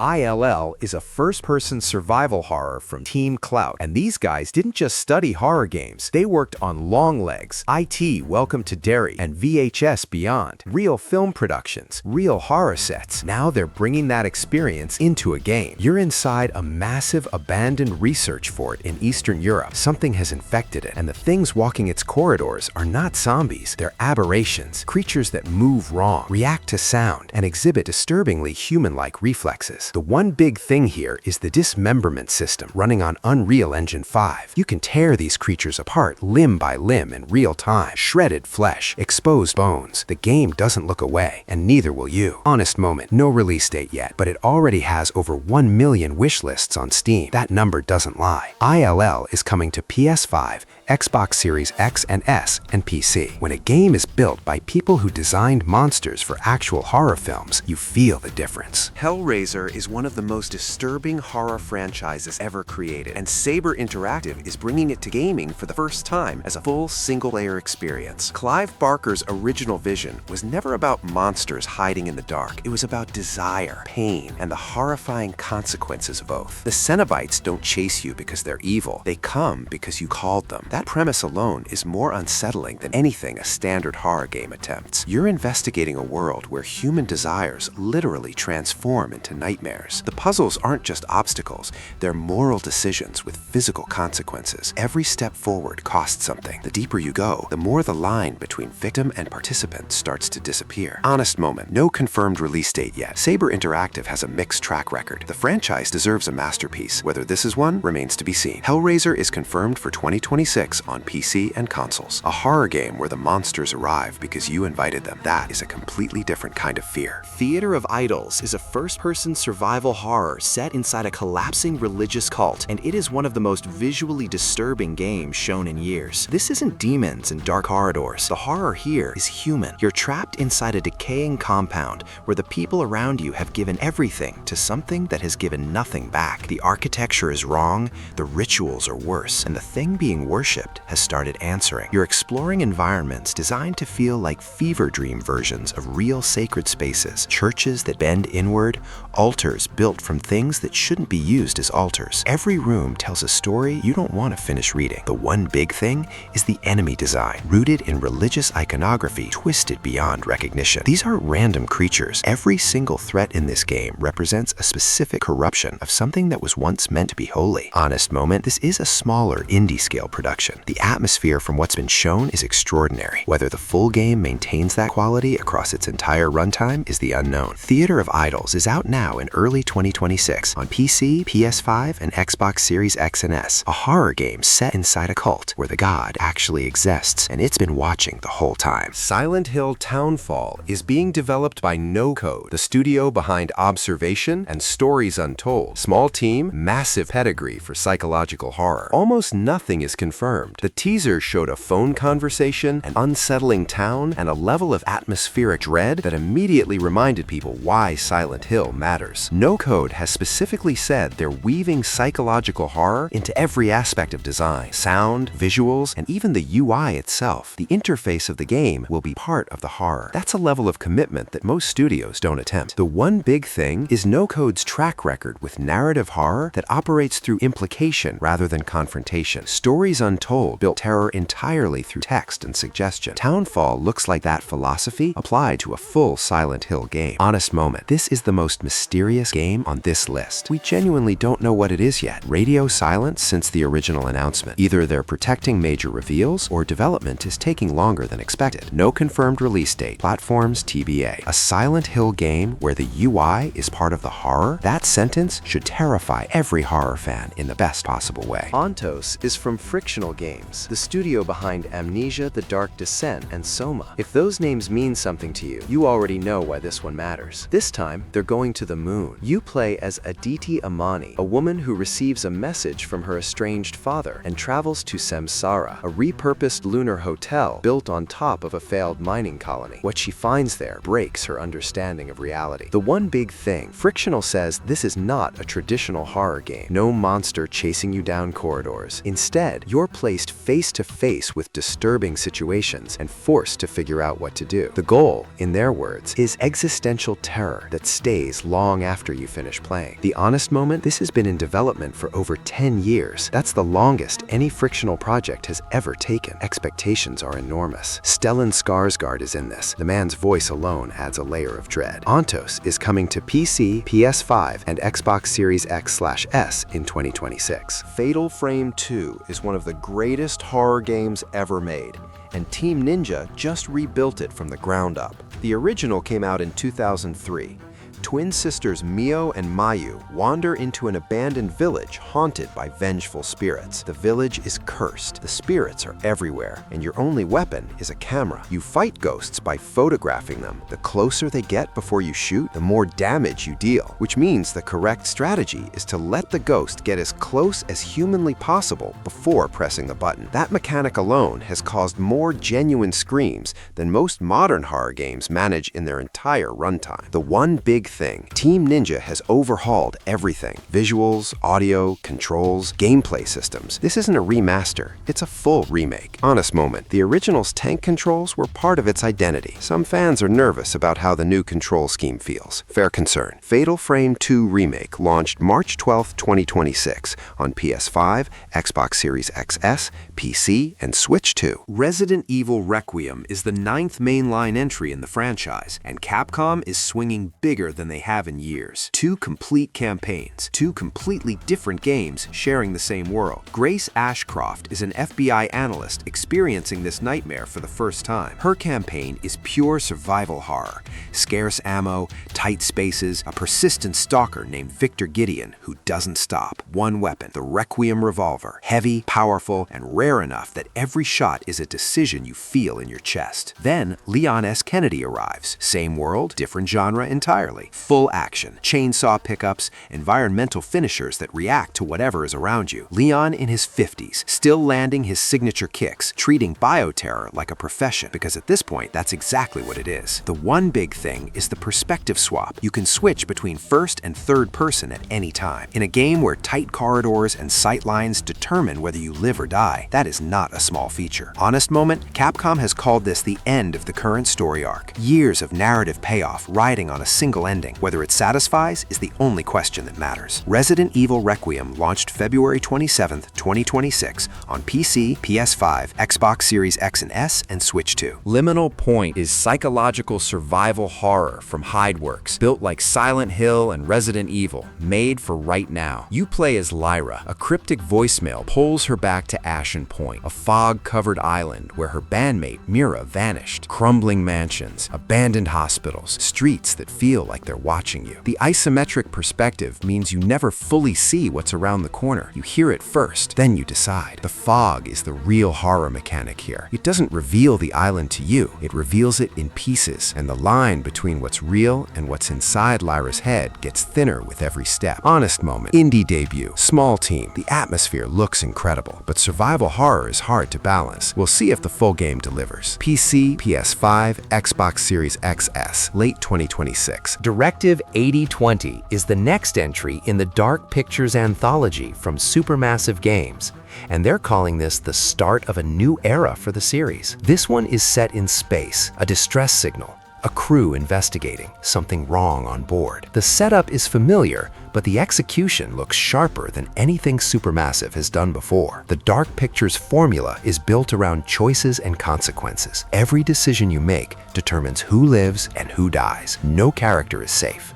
ILL is a first-person survival horror from Team Clout, and these guys didn't just study horror games, they worked on Longlegs, IT Welcome to Derry, and VHS Beyond. Real film productions, real horror sets. Now they're bringing that experience into a game. You're inside a massive abandoned research fort in Eastern Europe. Something has infected it, and the things walking its corridors are not zombies, they're aberrations, creatures that move wrong, react to sound, and exhibit disturbingly human-like reflexes. The one big thing here is the dismemberment system running on Unreal Engine 5. You can tear these creatures apart limb by limb in real time. Shredded flesh, exposed bones. The game doesn't look away, and neither will you. Honest moment, no release date yet, but it already has over 1 million wish lists on Steam. That number doesn't lie. ILL is coming to PS5, Xbox Series X and S, and PC. When a game is built by people who designed monsters for actual horror films, you feel the difference. Hellraiser is one of the most disturbing horror franchises ever created, and Saber Interactive is bringing it to gaming for the first time as a full single-player experience. Clive Barker's original vision was never about monsters hiding in the dark. It was about desire, pain, and the horrifying consequences of both. The Cenobites don't chase you because they're evil. They come because you called them. That premise alone is more unsettling than anything a standard horror game attempts. You're investigating a world where human desires literally transform into nightmares. The puzzles aren't just obstacles, they're moral decisions with physical consequences. Every step forward costs something. The deeper you go, the more the line between victim and participant starts to disappear. Honest moment, no confirmed release date yet. Saber Interactive has a mixed track record. The franchise deserves a masterpiece. Whether this is one remains to be seen. Hellraiser is confirmed for 2026 on PC and consoles. A horror game where the monsters arrive because you invited them. That is a completely different kind of fear. Theater of Idols is a first-person survival horror set inside a collapsing religious cult, and it is one of the most visually disturbing games shown in years. This isn't demons and dark corridors. The horror here is human. You're trapped inside a decaying compound where the people around you have given everything to something that has given nothing back. The architecture is wrong, the rituals are worse, and the thing being worshipped has started answering. You're exploring environments designed to feel like fever dream versions of real sacred spaces, churches that bend inward, altars built from things that shouldn't be used as altars. Every room tells a story you don't want to finish reading. The one big thing is the enemy design, rooted in religious iconography, twisted beyond recognition. These aren't random creatures. Every single threat in this game represents a specific corruption of something that was once meant to be holy. Honest moment, this is a smaller indie-scale production. The atmosphere from what's been shown is extraordinary. Whether the full game maintains that quality across its entire runtime is the unknown. Theater of Idols is out now in early 2026 on PC, PS5, and Xbox Series X and S. A horror game set inside a cult where the god actually exists, and it's been watching the whole time. Silent Hill Townfall is being developed by No Code, the studio behind Observation and Stories Untold. Small team, massive pedigree for psychological horror. Almost nothing is confirmed. The teaser showed a phone conversation, an unsettling town, and a level of atmospheric dread that immediately reminded people why Silent Hill matters. No Code has specifically said they're weaving psychological horror into every aspect of design. Sound, visuals, and even the UI itself. The interface of the game will be part of the horror. That's a level of commitment that most studios don't attempt. The one big thing is No Code's track record with narrative horror that operates through implication rather than confrontation. Stories Untold built terror entirely through text and suggestion. Townfall looks like that philosophy applied to a full Silent Hill game. Honest moment, this is the most mysterious game on this list. We genuinely don't know what it is yet. Radio silence since the original announcement. Either they're protecting major reveals, or development is taking longer than expected. No confirmed release date. Platforms TBA. A Silent Hill game where the UI is part of the horror? That sentence should terrify every horror fan in the best possible way. Ontos is from Frictional Games, the studio behind Amnesia, The Dark Descent, and Soma. If those names mean something to you, you already know why this one matters. This time, they're going to the moon. You play as Aditi Amani, a woman who receives a message from her estranged father and travels to Samsara, a repurposed lunar hotel built on top of a failed mining colony. What she finds there breaks her understanding of reality. The one big thing, Frictional says this is not a traditional horror game. No monster chasing you down corridors. Instead, you're placed face to face with disturbing situations and forced to figure out what to do. The goal, in their words, is existential terror that stays long after you finish playing. The honest moment, this has been in development for over 10 years. That's the longest any frictional project has ever taken. Expectations are enormous. Stellan Skarsgård is in this. The man's voice alone adds a layer of dread. Ontos is coming to PC, PS5, and Xbox Series X/S in 2026. Fatal Frame 2 is one of the greatest horror games ever made, and Team Ninja just rebuilt it from the ground up. The original came out in 2003. Twin sisters Mio and Mayu wander into an abandoned village haunted by vengeful spirits. The village is cursed. The spirits are everywhere, and your only weapon is a camera. You fight ghosts by photographing them. The closer they get before you shoot, the more damage you deal, which means the correct strategy is to let the ghost get as close as humanly possible before pressing the button. That mechanic alone has caused more genuine screams than most modern horror games manage in their entire runtime. The one big thing, Team Ninja has overhauled everything. Visuals, audio, controls, gameplay systems. This isn't a remaster, it's a full remake. Honest moment, the original's tank controls were part of its identity. Some fans are nervous about how the new control scheme feels. Fair concern. Fatal Frame 2 Remake launched March 12, 2026 on PS5, Xbox Series XS, PC, and Switch 2. Resident Evil Requiem is the 9th mainline entry in the franchise, and Capcom is swinging bigger than they have in years. 2 complete campaigns, 2 completely different games sharing the same world. Grace Ashcroft is an FBI analyst experiencing this nightmare for the first time. Her campaign is pure survival horror. Scarce ammo, tight spaces, a persistent stalker named Victor Gideon who doesn't stop. One weapon, the Requiem revolver. Heavy, powerful, and rare enough that every shot is a decision you feel in your chest. Then Leon S. Kennedy arrives. Same world, different genre entirely. Full action, chainsaw pickups, environmental finishers that react to whatever is around you. Leon in his 50s, still landing his signature kicks, treating bioterror like a profession, because at this point, that's exactly what it is. The one big thing is the perspective swap. You can switch between first and third person at any time. In a game where tight corridors and sight lines determine whether you live or die, that is not a small feature. Honest moment, Capcom has called this the end of the current story arc. Years of narrative payoff riding on a single ending. Whether it satisfies is the only question that matters. Resident Evil Requiem launched February 27, 2026 on PC, PS5, Xbox Series X and S, and Switch 2. Liminal Point is psychological survival horror from Hideworks, built like Silent Hill and Resident Evil, made for right now. You play as Lyra. A cryptic voicemail pulls her back to Ashen Point, a fog-covered island where her bandmate Mira vanished. Crumbling mansions, abandoned hospitals, streets that feel like they're watching you. The isometric perspective means you never fully see what's around the corner. You hear it first, then you decide. The fog is the real horror mechanic here. It doesn't reveal the island to you, it reveals it in pieces, and the line between what's real and what's inside Lyra's head gets thinner with every step. Honest moment, indie debut, small team, the atmosphere looks incredible, but survival horror is hard to balance. We'll see if the full game delivers. PC, PS5, Xbox Series XS, late 2026. Directive 8020 is the next entry in the Dark Pictures anthology from Supermassive Games, and they're calling this the start of a new era for the series. This one is set in space, a distress signal, a crew investigating, something wrong on board. The setup is familiar, but the execution looks sharper than anything Supermassive has done before. The Dark Pictures formula is built around choices and consequences. Every decision you make determines who lives and who dies. No character is safe.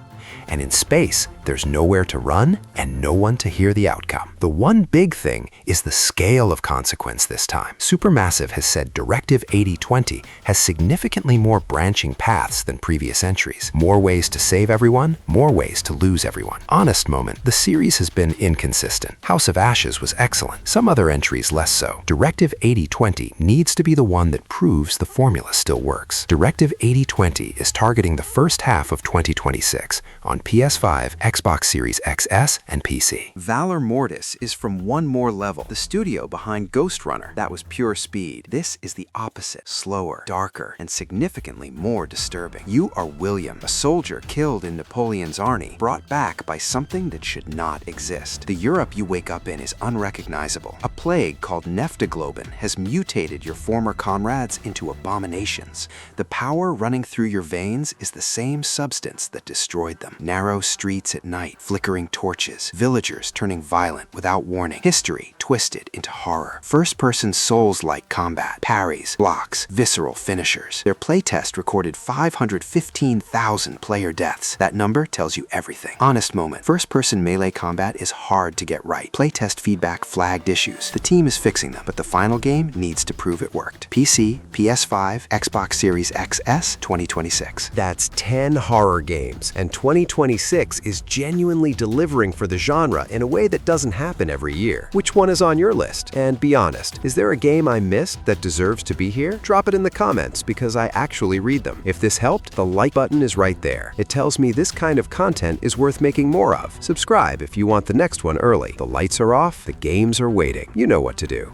And in space, there's nowhere to run and no one to hear the outcome. The one big thing is the scale of consequence this time. Supermassive has said Directive 8020 has significantly more branching paths than previous entries. More ways to save everyone, more ways to lose everyone. Honest moment, the series has been inconsistent. House of Ashes was excellent, some other entries less so. Directive 8020 needs to be the one that proves the formula still works. Directive 8020 is targeting the first half of 2026 on PS5, Xbox Series XS, and PC. Valor Mortis is from one more level. The studio behind Ghost Runner, that was pure speed. This is the opposite, slower, darker, and significantly more disturbing. You are William, a soldier killed in Napoleon's army, brought back by something that should not exist. The Europe you wake up in is unrecognizable, a plague called Neftoglobin has mutated your former comrades into abominations. The power running through your veins is the same substance that destroyed them. Narrow streets at night, flickering torches, villagers turning violent without warning, history twisted into horror. First-person Souls-like combat, parries, blocks, visceral finishers. Their playtest recorded 515,000 player deaths. That number tells you everything. Honest moment. First-person melee combat is hard to get right. Playtest feedback flagged issues. The team is fixing them, but the final game needs to prove it worked. PC, PS5, Xbox Series XS, 2026. That's 10 horror games, and 2026 is genuinely delivering for the genre in a way that doesn't happen every year. Which one is on your list? And be honest, is there a game I missed that deserves to be here? Drop it in the comments because I actually read them. If this helped, the like button is right there. It tells me this kind of content is worth making more of. Subscribe if you want the next one early. The lights are off, the games are waiting. You know what to do.